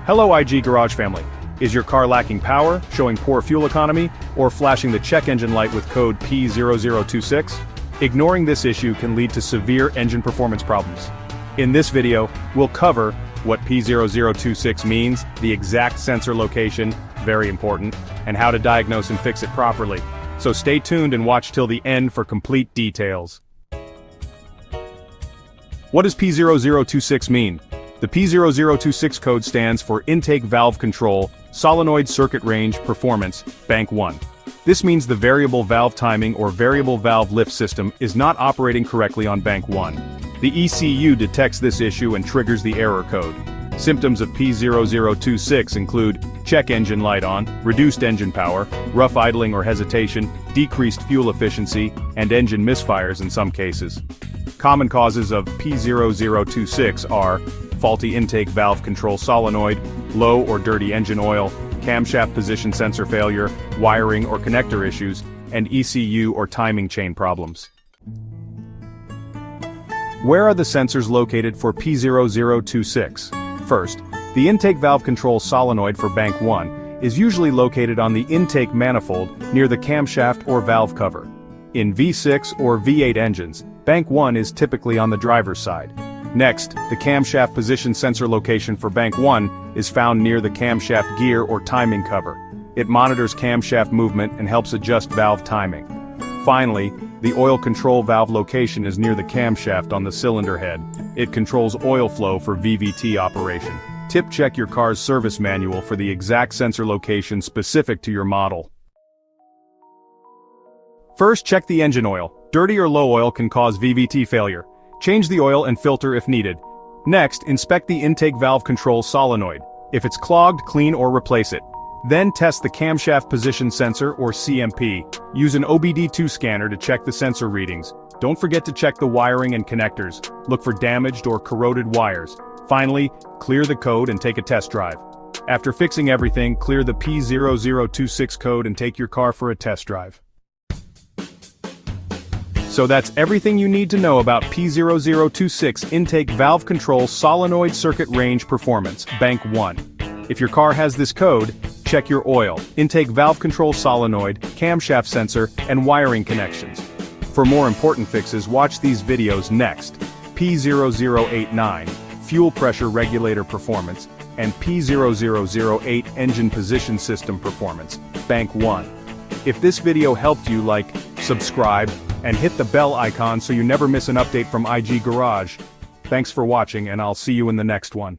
Hello IG Garage family. Is your car lacking power, showing poor fuel economy, or flashing the check engine light with code P0026? Ignoring this issue can lead to severe engine performance problems. In this video, we'll cover what P0026 means, the exact sensor location, very important, and how to diagnose and fix it properly. So stay tuned and watch till the end for complete details. What does P0026 mean? The P0026 code stands for Intake Valve Control, Solenoid Circuit Range Performance, Bank 1. This means the variable valve timing or variable valve lift system is not operating correctly on Bank 1. The ECU detects this issue and triggers the error code. Symptoms of P0026 include check engine light on, reduced engine power, rough idling or hesitation, decreased fuel efficiency, and engine misfires in some cases. Common causes of P0026 are faulty intake valve control solenoid, low or dirty engine oil, camshaft position sensor failure, wiring or connector issues, and ECU or timing chain problems. Where are the sensors located for P0026? First, the intake valve control solenoid for Bank 1 is usually located on the intake manifold near the camshaft or valve cover. In V6 or V8 engines, Bank 1 is typically on the driver's side. Next, the camshaft position sensor location for Bank 1 is found near the camshaft gear or timing cover. It monitors camshaft movement and helps adjust valve timing. Finally, the oil control valve location is near the camshaft on the cylinder head. It controls oil flow for VVT operation. Tip: check your car's service manual for the exact sensor location specific to your model. First, check the engine oil. Dirty or low oil can cause VVT failure. Change the oil and filter if needed. Next, inspect the intake valve control solenoid. If it's clogged, clean or replace it. Then test the camshaft position sensor or CMP. Use an obd2 scanner to check the sensor readings. Don't forget to check the wiring and connectors. Look for damaged or corroded wires. Finally, clear the code and take a test drive. After fixing everything, clear the P0026 code and take your car for a test drive. So that's everything you need to know about P0026 Intake Valve Control Solenoid Circuit Range Performance, Bank 1. If your car has this code, check your oil, intake valve control solenoid, camshaft sensor, and wiring connections. For more important fixes, watch these videos next. P0089, Fuel Pressure Regulator Performance, and P0008 Engine Position System Performance, Bank 1. If this video helped you, like, subscribe, and hit the bell icon so you never miss an update from IG Garage. Thanks for watching and I'll see you in the next one.